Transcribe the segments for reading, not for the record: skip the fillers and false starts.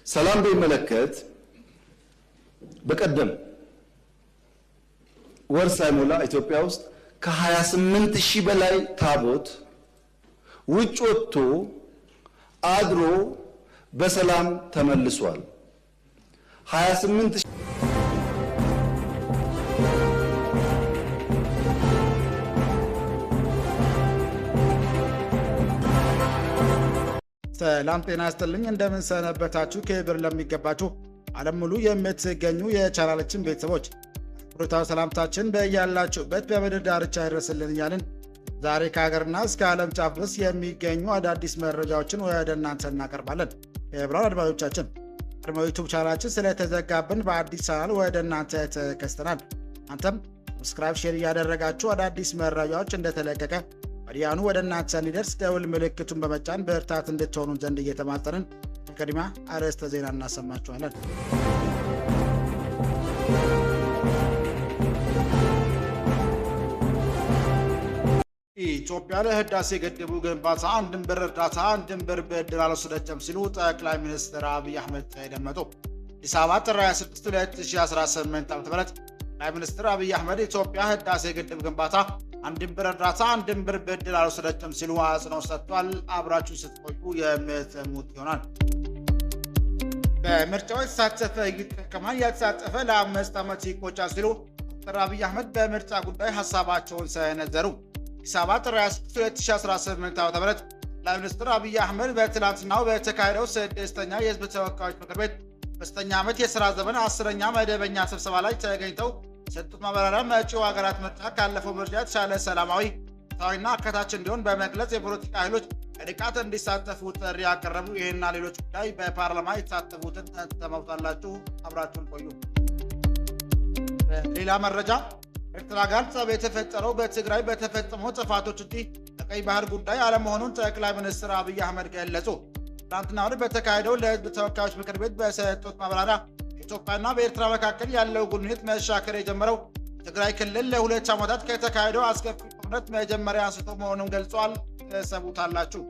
ሰላም በሚመለከት በቀደም ወር ሳይሞላ ኢትዮጵያ ውስጥ ከ28000 በላይ ታቦት ውጭ ወጥቶ አድሮ በሰላም ተመልሷል። 28000 ሰላም ጤና ይስጥልኝ። እንደምን ሰነበታችሁ? ክብር ለሚገባችሁ ዓለም ሙሉ የምትገኙ የቻናላችን ቤተሰቦች ብሩታው ሰላምታችን በእያላችሁበት በምድር ዳርቻ ይድረስልን እያልን ዛሬ ከሀገርና እስከ ዓለም ጫፍ ድረስ የሚገኙ አዳዲስ መረጃዎችን ወደ እናንተ እናቀርባለን። የብራን አድማጮቻችን ቀድሞ ዩቲዩብ ቻናላችን ስለተዘጋብን በአዲስ ቻናል ወደ እናንተ ተከስተናል። አንተም ሰብስክራይብ፣ ሼር እያደረጋችሁ አዳዲስ መረጃዎች እንደተለቀቀ ወዲያውኑ ወደ እናንተ እንዲደርስ ደውል ምልክቱን በመጫን በርታት እንድትሆኑ ዘንድ እየተማጸንን በቅድሚያ አርዕስተ ዜና እናሰማችኋለን። ኢትዮጵያ ለህዳሴ ግድቡ ግንባታ አንድም ብር እርዳታ አንድም ብር ብድር አልወሰደችም ሲሉ ጠቅላይ ሚኒስትር አብይ አህመድ ተደመጡ። አዲስ አበባ ጥር 26 2018 ዓ.ም ጠቅላይ ሚኒስትር አብይ አህመድ ኢትዮጵያ ህዳሴ ግድብ ግንባታ አንድም ብር እርዳታ አንድም ብር ብድር አልወሰደችም ሲሉ አጽንኦት ሰጥቷል። አብራችሁ ስትቆዩ የምትሰሙት ይሆናል። በምርጫው የተሳተፈ ይጠቀማል፣ ያልተሳተፈ ለ5 ዓመት ይቆጫል ሲሉ ዶክተር አብይ አህመድ በምርጫ ጉዳይ ሀሳባቸውን ሰነዘሩ። አዲስ አበባ ጥር 26 2018 ዓ.ም ጠቅላይ ሚኒስትር አብይ አህመድ በትናንትናው በተካሄደው 6ኛ የህዝብ ተወካዮች ምክር ቤት 5ኛ ዓመት የሥራ ዘመን 10ኛ መደበኛ ስብሰባ ላይ ተገኝተው የሰጡት ማብራሪያ መጪው ሀገራት ምርጫ ካለፈው ምርጫ የተሻለ ሰላማዊ፣ ፍትሃዊና አካታች እንዲሆን በመግለጽ የፖለቲካ ኃይሎች በንቃት እንዲሳተፉ ጥሪ ያቀረቡ። ይህና ሌሎች ጉዳይ በፓርላማ የተሳተፉትን ተመውታላችሁ። አብራችሁን ቆዩ። በሌላ መረጃ ኤርትራ ጋር ጸብ የተፈጠረው በትግራይ በተፈጸመው ጥፋቶች እንጂ በቀይ ባህር ጉዳይ አለመሆኑን ጠቅላይ ሚኒስትር አብይ አህመድ ገለጹ። ትናንትና በተካሄደው ለህዝብ ተወካዮች ምክር ቤት በሰጡት ማብራሪያ በኢትዮጵያና በኤርትራ መካከል ያለው ግንኙነት መሻከር የጀመረው ትግራይ ክልል ለ2 ዓመታት ከተካሄደው አስከፊ ጦርነት መጀመሪያ አንስቶ መሆኑን ገልጿል። ተሰሙታላችሁ።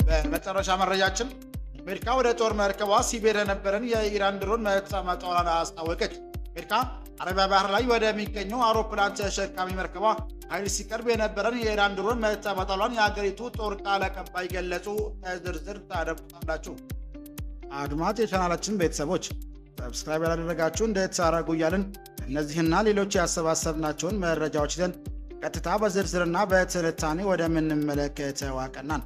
በመጨረሻ መረጃችን አሜሪካ ወደ ጦር መርከቧ ሲቤር የነበረን የኢራን ድሮን መጥመጧን አስታወቀች። አሜሪካ አረቢያ ባህር ላይ ወደሚገኘው አውሮፕላን ተሸካሚ መርከቧ ኃይል ሲቀርብ የነበረን የኢራን ድሮን መጥመጧን የሀገሪቱ ጦር ቃል አቀባይ ገለጹ። ዝርዝር ታደምጣላችሁ። አድማጭ የቻናላችን ቤተሰቦች ሰብስክራይብ ያላደረጋችሁ እንድታደርጉ እያልን እነዚህና ሌሎች ያሰባሰብናቸውን መረጃዎች ይዘን ቀጥታ በዝርዝርና በትንታኔ ወደምንመለከተው አቀናን።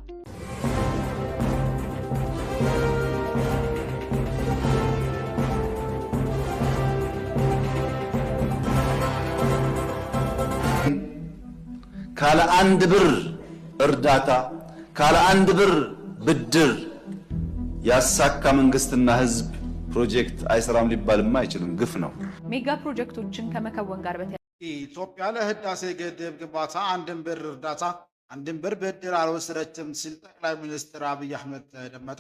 ካለ 1 ብር እርዳታ ካለ 1 ብር ብድር ያሳካ መንግስትና ህዝብ ፕሮጀክት አይሰራም ሊባልማ አይችልም። ግፍ ነው። ሜጋ ፕሮጀክቶችን ከመከወን ጋር ኢትዮጵያ ለህዳሴ ግድብ ግንባታ አንድም ብር እርዳታ አንድም ብር ብድር አልወሰደችም ሲል ጠቅላይ ሚኒስትር አብይ አህመድ ተደመጡ።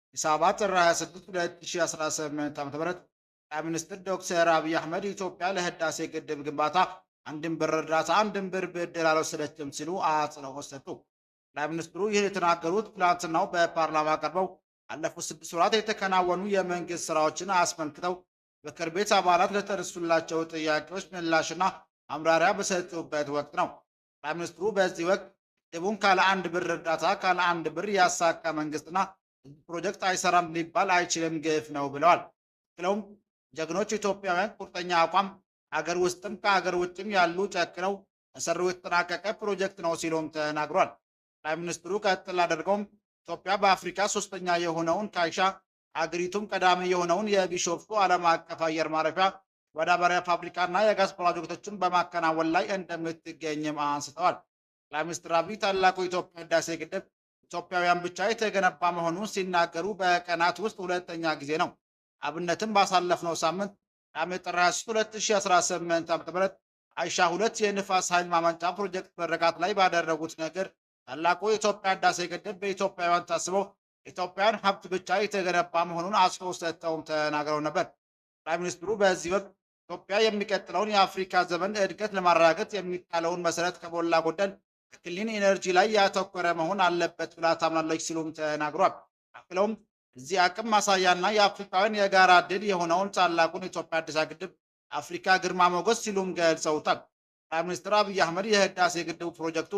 አዲስ አበባ ጥር 26 2018 ዓ.ም ጠቅላይ ሚኒስትር ዶክተር አብይ አህመድ ኢትዮጵያ ለህዳሴ ግድብ ግንባታ አንድም ብር እርዳታ አንድም ብር ብድር አልወሰደችም ሲሉ አጽንኦት ሰጡ። ጠቅላይ ሚኒስትሩ ይህን የተናገሩት ትናንትናው በፓርላማ ቀርበው ባለፉት 6 ወራት የተከናወኑ የመንግስት ስራዎችን አስመልክተው ምክር ቤት አባላት ለተነሱላቸው ጥያቄዎች ምላሽና ማብራሪያ በሰጡበት ወቅት ነው። ጠቅላይ ሚኒስትሩ በዚህ ወቅት ግድቡን ካለ 1 ብር እርዳታ ካለ 1 ብር ያሳካ መንግስትና ፕሮጀክት አይሰራም ሊባል አይችልም፣ ግፍ ነው ብለዋል። ስለውም ጀግኖች ኢትዮጵያውያን ቁርጠኛ አቋም ሀገር ውስጥም ከሀገር ውጭም ያሉ ጨክነው ተሰሩ የተጠናቀቀ ፕሮጀክት ነው ሲሉም ተናግሯል። ጠቅላይ ሚኒስትሩ ቀጥል አድርገውም ኢትዮጵያ በአፍሪካ 3ኛ የሆነውን ካይሻ አገሪቱም ቀዳሚ የሆነውን የቢሾፍቱ ዓለም አቀፍ አየር ማረፊያ ማዳበሪያ ፋብሪካና የጋዝ ፕሮጀክቶችን በማከናወን ላይ እንደምትገኝም አንስተዋል። ጠቅላይ ሚኒስትር አብይ ታላቁ የኢትዮጵያ ህዳሴ ግድብ ኢትዮጵያውያን ብቻ የተገነባ መሆኑን ሲናገሩ በቀናት ውስጥ 2ኛ ጊዜ ነው። አብነትም ባሳለፍነው ሳምንት ጥር 2018 ዓ.ም አይሻ 2 የንፋስ ኃይል ማመንጫ ፕሮጀክት ምረቃት ላይ ባደረጉት ነገር ታላቁ የኢትዮጵያ ህዳሴ ግድብ በኢትዮጵያውያን ታስበው ኢትዮጵያን ሀብት ብቻ የተገነባ መሆኑን አጽንኦት ሰጥተውም ተናግረው ነበር። ጠቅላይ ሚኒስትሩ በዚህ ወቅት ኢትዮጵያ የሚቀጥለውን የአፍሪካ ዘመን እድገት ለማረጋገጥ የሚጣለውን መሰረት ከሞላ ጎደል ክሊን ኢነርጂ ላይ ያተኮረ መሆን አለበት ብላ ታምናለች ሲሉም ተናግሯል። አክለውም እዚህ አቅም ማሳያና የአፍሪካውያን የጋራ ድል የሆነውን ታላቁን የኢትዮጵያ ህዳሴ ግድብ አፍሪካ ግርማ ሞገስ ሲሉም ገልጸውታል። ጠቅላይ ሚኒስትር አብይ አህመድ የህዳሴ ግድቡ ፕሮጀክቱ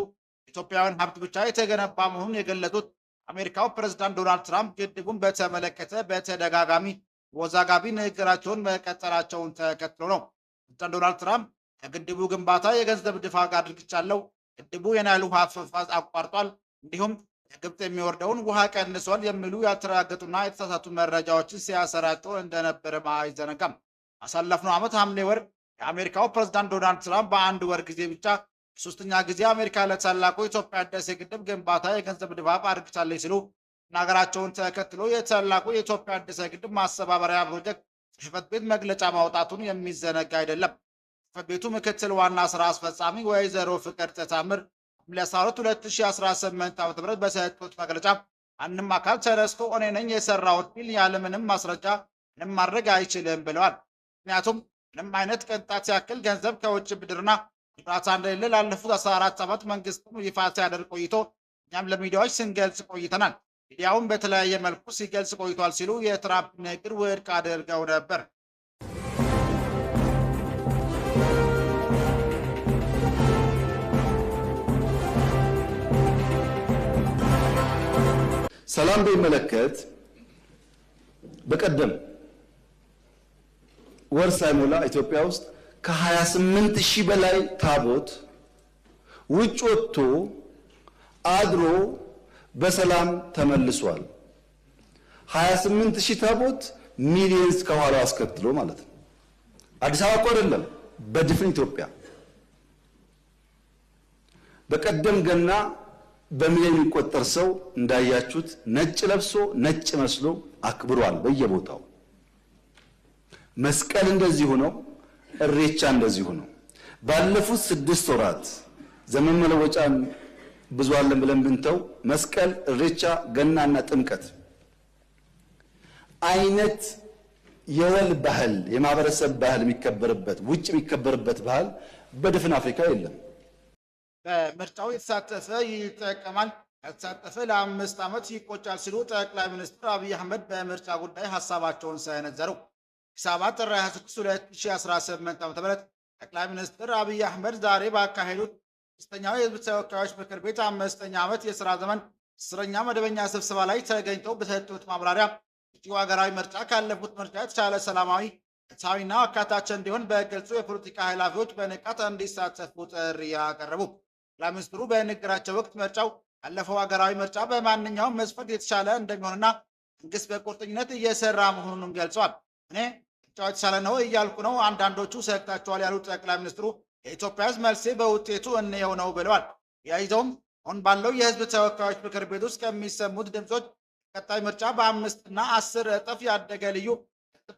ኢትዮጵያውያን ሀብት ብቻ የተገነባ መሆኑን የገለጹት አሜሪካው ፕሬዝዳንት ዶናልድ ትራምፕ ግድቡን በተመለከተ በተደጋጋሚ ወዛጋቢ ንግግራቸውን መቀጠላቸውን ተከትሎ ነው። ፕሬዝዳንት ዶናልድ ትራምፕ ከግድቡ ግንባታ የገንዘብ ድጋፍ አድርግቻለሁ፣ ግድቡ የናይል ውሃ አፈፋዝ አቋርጧል፣ እንዲሁም ከግብፅ የሚወርደውን ውሃ ቀንሷል የሚሉ ያልተረጋገጡና የተሳሳቱ መረጃዎችን ሲያሰራጩ እንደነበረ አይዘነጋም። አሳለፍነው ዓመት ሐምሌ ወር የአሜሪካው ፕሬዝዳንት ዶናልድ ትራምፕ በአንድ ወር ጊዜ ብቻ ሶስተኛ ጊዜ አሜሪካ ለታላቁ የኢትዮጵያ ህዳሴ ግድብ ግንባታ የገንዘብ ድጋፍ አድርግቻለች ሲሉ ነገራቸውን ተከትሎ የታላቁ የኢትዮጵያ ህዳሴ ግድብ ማስተባበሪያ ፕሮጀክት ጽሕፈት ቤት መግለጫ ማውጣቱን የሚዘነጋ አይደለም። ጽሕፈት ቤቱ ምክትል ዋና ስራ አስፈጻሚ ወይዘሮ ፍቅር ተታምር ሐምሌ 12 2018 ዓ.ም በሰጡት መግለጫ ማንም አካል ተነስቶ እኔ ነኝ የሰራሁት ቢል ያለምንም ማስረጃ ምንም ማድረግ አይችልም ብለዋል። ምክንያቱም ምንም አይነት ቅንጣት ያክል ገንዘብ ከውጭ ብድርና እርዳታ እንደሌለ ላለፉት 14 ዓመት መንግስቱም ይፋ ሲያደርግ ቆይቶ እኛም ለሚዲያዎች ስንገልጽ ቆይተናል። ሚዲያውም በተለያየ መልኩ ሲገልጽ ቆይቷል ሲሉ የትራምፕ ንግግር ውድቅ አድርገው ነበር። ሰላም በሚመለከት በቀደም ወር ሳይሞላ ኢትዮጵያ ውስጥ ከ28,000 በላይ ታቦት ውጭ ወጥቶ አድሮ በሰላም ተመልሷል። 28,000 ታቦት ሚሊየንስ ከኋላው አስከትሎ ማለት ነው። አዲስ አበባ እኮ አይደለም፣ በድፍን ኢትዮጵያ። በቀደም ገና በሚሊዮን የሚቆጠር ሰው እንዳያችሁት ነጭ ለብሶ ነጭ መስሎ አክብሯል በየቦታው። መስቀል እንደዚሁ ነው፣ እሬቻ እንደዚሁ ነው። ባለፉት 6 ወራት ዘመን መለወጫን ብዙ አለን ብለን ብንተው መስቀል፣ እሬቻ፣ ገናና ጥምቀት አይነት የወል ባህል የማህበረሰብ ባህል የሚከበርበት ውጭ የሚከበርበት ባህል በድፍን አፍሪካ የለም። በምርጫው የተሳተፈ ይጠቀማል፣ ያልተሳተፈ ለ5 ዓመት ይቆጫል ሲሉ ጠቅላይ ሚኒስትር አብይ አህመድ በምርጫ ጉዳይ ሀሳባቸውን ሰነዘሩ። ሰባት ጥር 26 2018 ዓ.ም ጠቅላይ ሚኒስትር አብይ አህመድ ዛሬ ባካሄዱት ሶስተኛው የህዝብ ተወካዮች ምክር ቤት 5ኛ ዓመት የሥራ ዘመን 10ኛ መደበኛ ስብሰባ ላይ ተገኝተው በሰጡት ማብራሪያ እጩ ሀገራዊ ምርጫ ካለፉት ምርጫ የተሻለ ሰላማዊ፣ ፍትሐዊና አካታች እንዲሆን በግልጹ የፖለቲካ ኃላፊዎች በንቃት እንዲሳተፉ ጥሪ ያቀረቡ። ጠቅላይ ሚኒስትሩ በንግግራቸው ወቅት ምርጫው ያለፈው ሀገራዊ ምርጫ በማንኛውም መስፈርት የተሻለ እንደሚሆንና መንግስት በቁርጠኝነት እየሰራ መሆኑንም ገልጿል። እኔ ምርጫው የተሻለ ነው እያልኩ ነው፣ አንዳንዶቹ ሰግታቸዋል ያሉት ጠቅላይ ሚኒስትሩ የኢትዮጵያ ህዝብ መልሴ በውጤቱ እንየው ነው ብለዋል። ያይዘውም አሁን ባለው የህዝብ ተወካዮች ምክር ቤት ውስጥ ከሚሰሙት ድምፆች ቀጣይ ምርጫ በ5 እና 10 እጥፍ ያደገ ልዩ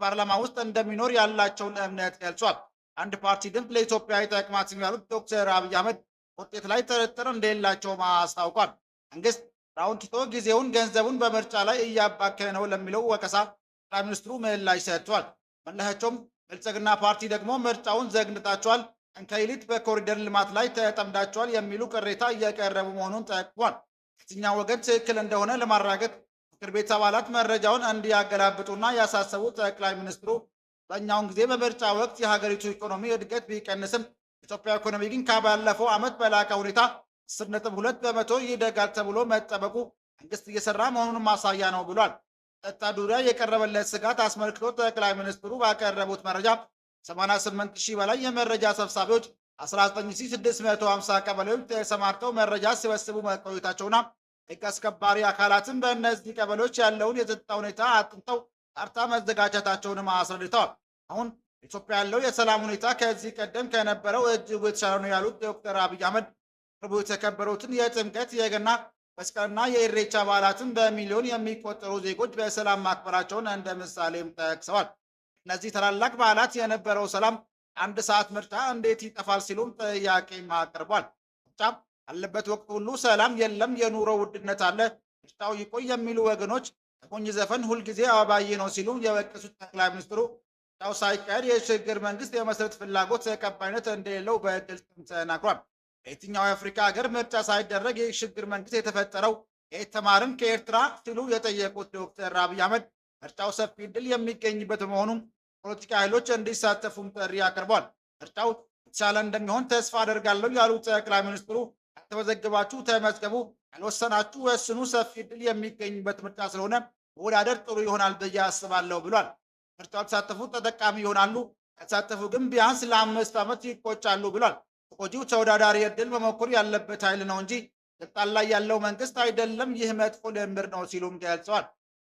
ፓርላማ ውስጥ እንደሚኖር ያላቸውን እምነት ገልጿል። አንድ ፓርቲ ድምፅ ለኢትዮጵያ ይጠቅማት ያሉት ዶክተር አብይ አህመድ ውጤት ላይ ጥርጥር እንደሌላቸው አስታውቋል። መንግስት ስራውን ትቶ ጊዜውን ገንዘቡን በምርጫ ላይ እያባከነ ነው ለሚለው ወቀሳ ጠቅላይ ሚኒስትሩ ምላሽ ሰጥቷል። መለሳቸውም ብልጽግና ፓርቲ ደግሞ ምርጫውን ዘግንጣቸዋል፣ ከይሊት በኮሪደር ልማት ላይ ተጠምዳቸዋል የሚሉ ቅሬታ እየቀረቡ መሆኑን ጠቅሟል። የትኛው ወገን ትክክል እንደሆነ ለማረጋገጥ ምክር ቤት አባላት መረጃውን እንዲያገላብጡና ያሳሰቡት ጠቅላይ ሚኒስትሩ በእኛውን ጊዜ በምርጫ ወቅት የሀገሪቱ ኢኮኖሚ እድገት ቢቀንስም ኢትዮጵያ ኢኮኖሚ ግን ከባለፈው ዓመት በላቀ ሁኔታ 10.2 በመቶ ይደጋል ተብሎ መጠበቁ መንግስት እየሰራ መሆኑን ማሳያ ነው ብሏል። ጸጥታ ዙሪያ የቀረበለት ስጋት አስመልክቶ ጠቅላይ ሚኒስትሩ ባቀረቡት መረጃ 88,000 በላይ የመረጃ ሰብሳቢዎች 19,650 ቀበሌዎች ተሰማርተው መረጃ ሲሰበስቡ መቆየታቸውና ሕግ አስከባሪ አካላትም በእነዚህ ቀበሌዎች ያለውን የጸጥታ ሁኔታ አጥንተው ካርታ መዘጋጀታቸውንም አስረድተዋል። አሁን ኢትዮጵያ ያለው የሰላም ሁኔታ ከዚህ ቀደም ከነበረው እጅግ የተሻለ ነው ያሉት ዶክተር አብይ አህመድ ቅርቡ የተከበሩትን የጥምቀት፣ የገና፣ መስቀልና የኢሬቻ በዓላትን በሚሊዮን የሚቆጠሩ ዜጎች በሰላም ማክበራቸውን እንደ ምሳሌም ጠቅሰዋል። እነዚህ ታላላቅ በዓላት የነበረው ሰላም 1 ሰዓት ምርጫ እንዴት ይጠፋል ሲሉም ጥያቄም አቅርቧል። ምርጫ ያለበት ወቅት ሁሉ ሰላም የለም፣ የኑሮ ውድነት አለ፣ ምርጫው ይቆይ የሚሉ ወገኖች ሞኝ ዘፈን ሁልጊዜ አበባዬ ነው ሲሉ የወቀሱት ጠቅላይ ሚኒስትሩ ምርጫው ሳይካሄድ የሽግግር መንግስት የመሰረት ፍላጎት ተቀባይነት እንደሌለው በግልጽ ተናግሯል። በየትኛው የአፍሪካ ሀገር ምርጫ ሳይደረግ የሽግግር መንግስት የተፈጠረው የተማርን ከኤርትራ ሲሉ የጠየቁት ዶክተር አብይ አህመድ ምርጫው ሰፊ ድል የሚገኝበት በመሆኑም ፖለቲካ ኃይሎች እንዲሳተፉም ጥሪ አቅርቧል። ምርጫው የተሻለ እንደሚሆን ተስፋ አደርጋለሁ ያሉት ጠቅላይ ሚኒስትሩ ያልተመዘገባችሁ ተመዝገቡ፣ ያልወሰናችሁ ወስኑ፣ ሰፊ ድል የሚገኝበት ምርጫ ስለሆነ መወዳደር ጥሩ ይሆናል ብዬ አስባለሁ ብሏል። ምርጫው ተሳተፉ ተጠቃሚ ይሆናሉ፣ ከተሳተፉ ግን ቢያንስ ለ5 ዓመት ይቆጫሉ ብሏል። ተጎጂው ተወዳዳሪ እድል መሞከር ያለበት ኃይል ነው እንጂ ስልጣን ላይ ያለው መንግስት አይደለም። ይህ መጥፎ ልምድ ነው ሲሉም ገልጸዋል።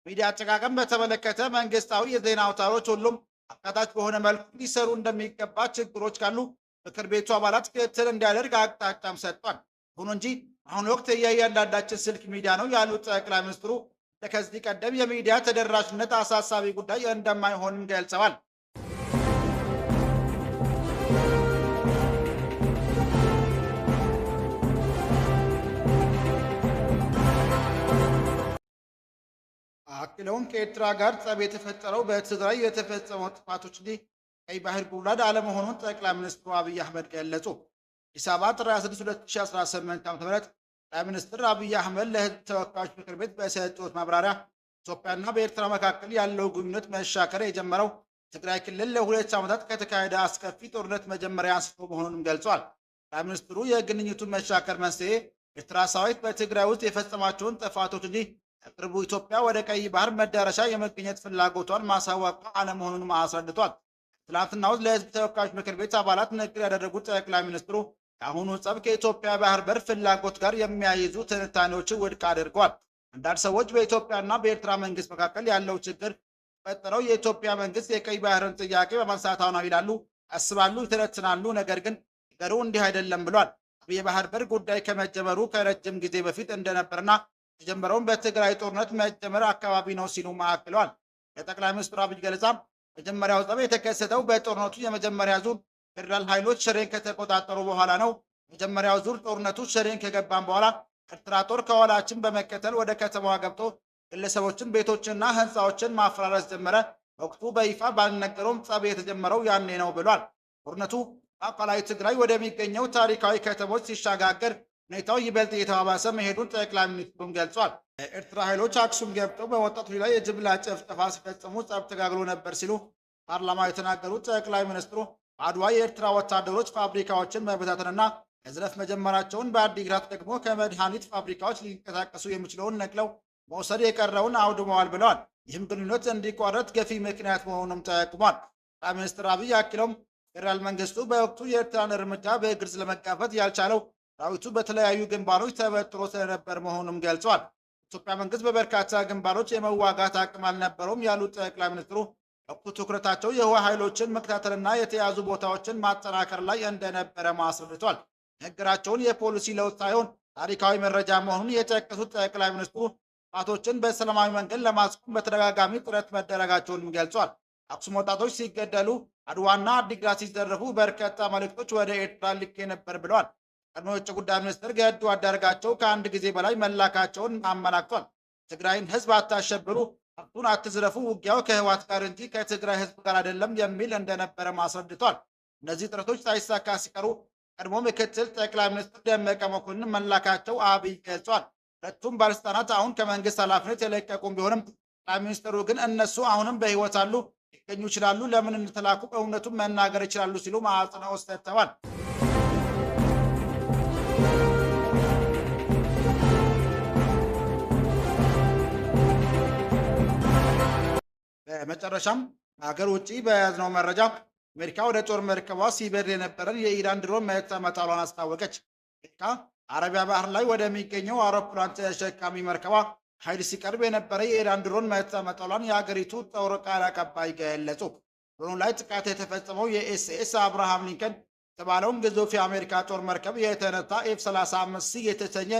ሚዲያ አጠቃቀም በተመለከተ መንግስታዊ የዜና አውታሮች ሁሉም አካታች በሆነ መልኩ ሊሰሩ እንደሚገባ፣ ችግሮች ካሉ ምክር ቤቱ አባላት ክትትል እንዲያደርግ አቅጣጫም ሰጥቷል። ይሁን እንጂ አሁን ወቅት የእያንዳንዳችን ስልክ ሚዲያ ነው ያሉት ጠቅላይ ሚኒስትሩ ከዚህ ቀደም የሚዲያ ተደራሽነት አሳሳቢ ጉዳይ እንደማይሆንም ገልጸዋል። አክለውም ከኤርትራ ጋር ጸብ የተፈጠረው በትግራይ የተፈጸመው ጥፋቶች እንጂ ቀይ ባህር ጉድጓድ አለመሆኑን ጠቅላይ ሚኒስትሩ አብይ አህመድ ገለጹ። አዲስ አበባ ጥር 26 2018 ዓ.ም ጠቅላይ ሚኒስትር አብይ አህመድ ለህዝብ ተወካዮች ምክር ቤት በሰጡት ማብራሪያ ኢትዮጵያና በኤርትራ መካከል ያለው ግንኙነት መሻከር የጀመረው ትግራይ ክልል ለ2 ዓመታት ከተካሄደ አስከፊ ጦርነት መጀመሪያ አንስቶ መሆኑንም ገልጿል። ጠቅላይ ሚኒስትሩ የግንኙነቱን መሻከር መንስኤ ኤርትራ ሰራዊት በትግራይ ውስጥ የፈጸማቸውን ጥፋቶች እንጂ በቅርቡ ኢትዮጵያ ወደ ቀይ ባህር መዳረሻ የመገኘት ፍላጎቷን ማሳወቋ አለመሆኑንም አስረድቷል። ትናንትና ለህዝብ ተወካዮች ምክር ቤት አባላት ንግግር ያደረጉት ጠቅላይ ሚኒስትሩ የአሁኑ ጸብ ከኢትዮጵያ ባህር በር ፍላጎት ጋር የሚያይዙ ትንታኔዎችን ውድቅ አድርገዋል። አንዳንድ ሰዎች በኢትዮጵያና በኤርትራ መንግስት መካከል ያለው ችግር የፈጠረው የኢትዮጵያ መንግስት የቀይ ባህርን ጥያቄ በማንሳቷ ነው ይላሉ፣ ያስባሉ፣ ይተነትናሉ። ነገር ግን ነገሩ እንዲህ አይደለም ብሏል። የባህር በር ጉዳይ ከመጀመሩ ከረጅም ጊዜ በፊት እንደነበርና የጀመረውን በትግራይ ጦርነት መጀመር አካባቢ ነው ሲሉ አክለዋል። የጠቅላይ ሚኒስትሩ አብይ ገለጻ መጀመሪያው ጸብ የተከሰተው በጦርነቱ የመጀመሪያ ዙር ፌዴራል ኃይሎች ሽሬን ከተቆጣጠሩ በኋላ ነው። መጀመሪያው ዙር ጦርነቱ ሽሬን ከገባን በኋላ ኤርትራ ጦር ከኋላችን በመከተል ወደ ከተማዋ ገብቶ ግለሰቦችን፣ ቤቶችንና ህንፃዎችን ማፈራረስ ጀመረ። ወቅቱ በይፋ ባልነገረውም ጸብ የተጀመረው ያኔ ነው ብሏል። ጦርነቱ ማዕከላዊ ትግራይ ወደሚገኘው ታሪካዊ ከተሞች ሲሻጋገር ሁኔታው ይበልጥ እየተባባሰ መሄዱን ጠቅላይ ሚኒስትሩም ገልጿል። የኤርትራ ኃይሎች አክሱም ገብተው በወጣቶች ላይ የጅምላ ጭፍጨፋ ሲፈጽሙ ጸብ ተጋግሎ ነበር ሲሉ ፓርላማ የተናገሩት ጠቅላይ ሚኒስትሩ በአድዋ የኤርትራ ወታደሮች ፋብሪካዎችን መበታተንና መዝረፍ መጀመራቸውን፣ በአዲግራት ደግሞ ከመድኃኒት ፋብሪካዎች ሊንቀሳቀሱ የሚችለውን ነቅለው መውሰድ የቀረውን አውድመዋል ብለዋል። ይህም ግንኙነት እንዲቋረጥ ገፊ ምክንያት መሆኑንም ጠቁሟል። ጠቅላይ ሚኒስትር አብይ አክለውም ፌዴራል መንግስቱ በወቅቱ የኤርትራን እርምጃ በግልጽ ለመጋፈጥ ያልቻለው ሰራዊቱ በተለያዩ ግንባሮች ተበጥሮ ስለነበር መሆኑንም ገልጿል። ኢትዮጵያ መንግስት በበርካታ ግንባሮች የመዋጋት አቅም አልነበረውም ያሉት ጠቅላይ ሚኒስትሩ ወቅቱ ትኩረታቸው የህዋ ኃይሎችን መከታተልና የተያዙ ቦታዎችን ማጠናከር ላይ እንደነበረ አስረድቷል። ንግግራቸውን የፖሊሲ ለውጥ ሳይሆን ታሪካዊ መረጃ መሆኑን የጠቀሱት ጠቅላይ ሚኒስትሩ ጥፋቶችን በሰላማዊ መንገድ ለማስቆም በተደጋጋሚ ጥረት መደረጋቸውንም ገልጿል። አክሱም ወጣቶች ሲገደሉ፣ አድዋና አዲግራት ሲዘረፉ በርካታ መልእክቶች ወደ ኤርትራ ልኬ ነበር ብለዋል። ቀድሞ የውጭ ጉዳይ ሚኒስትር ገዱ አንዳርጋቸው ከአንድ ጊዜ በላይ መላካቸውን አመላክቷል። ትግራይን ህዝብ አታሸብሩ፣ ሀብቱን አትዝረፉ፣ ውጊያው ከህወሓት ጋር እንጂ ከትግራይ ህዝብ ጋር አይደለም የሚል እንደነበረ አስረድቷል። እነዚህ ጥረቶች ሳይሳካ ሲቀሩ ቀድሞ ምክትል ጠቅላይ ሚኒስትር ደመቀ መኮንን መላካቸው አብይ ገልጿል። ሁለቱም ባለስልጣናት አሁን ከመንግስት ኃላፊነት የለቀቁም ቢሆንም ጠቅላይ ሚኒስትሩ ግን እነሱ አሁንም በህይወት አሉ፣ ሊገኙ ይችላሉ፣ ለምን እንደተላኩ እውነቱን መናገር ይችላሉ ሲሉ አጽንኦት ሰጥተዋል። በመጨረሻም ሀገር ውጭ በያዝነው መረጃ አሜሪካ ወደ ጦር መርከቧ ሲበር የነበረን የኢራን ድሮን መታ መጣሏን አስታወቀች። አሜሪካ አረቢያ ባህር ላይ ወደሚገኘው አውሮፕላን ተሸካሚ መርከቧ ኃይል ሲቀርብ የነበረ የኢራን ድሮን መታ መጣሏን የሀገሪቱ ጦር ቃል አቀባይ ገለጹ። ድሮኑ ላይ ጥቃት የተፈጸመው የኤስኤስ አብርሃም ሊንከን የተባለውን ግዙፍ የአሜሪካ ጦር መርከብ የተነታ ኤፍ-35 የተሰኘ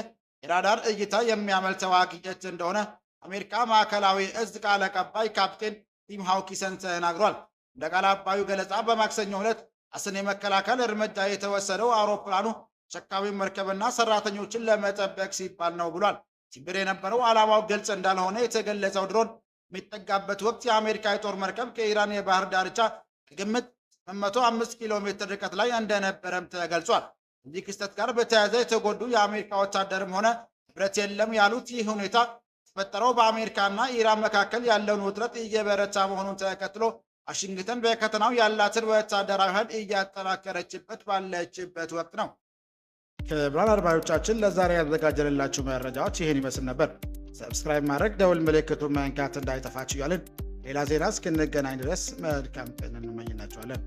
የራዳር እይታ የሚያመል ተዋጊ ጀት እንደሆነ አሜሪካ ማዕከላዊ እዝ ቃል አቀባይ ካፕቴን ቲም ሃውኪንሰን ተናግሯል። እንደ ቃል አቀባዩ ገለጻ በማክሰኞ ዕለት አስን የመከላከል እርምጃ የተወሰደው አውሮፕላኑ ተሸካሚ መርከብና ሰራተኞችን ለመጠበቅ ሲባል ነው ብሏል። ሲበር የነበረው ዓላማው ግልጽ እንዳልሆነ የተገለጸው ድሮን የሚጠጋበት ወቅት የአሜሪካ የጦር መርከብ ከኢራን የባህር ዳርቻ ግምት 805 ኪሎ ሜትር ርቀት ላይ እንደነበረም ተገልጿል። እዚህ ክስተት ጋር በተያያዘ የተጎዱ የአሜሪካ ወታደርም ሆነ ህብረት የለም ያሉት ይህ ሁኔታ ተፈጠረው በአሜሪካና ኢራን መካከል ያለውን ውጥረት እየበረታ መሆኑን ተከትሎ ዋሽንግተን በቀጠናው ያላትን ወታደራዊ ኃይል እያጠናከረችበት ባለችበት ወቅት ነው። ክቡራን አድማጮቻችን ለዛሬ ያዘጋጀንላችሁ መረጃዎች ይህን ይመስል ነበር። ሰብስክራይብ ማድረግ ደውል ምልክቱን መንካት እንዳይጠፋችሁ እያልን ሌላ ዜና እስክንገናኝ ድረስ መልካም ቀን እንመኝላችኋለን።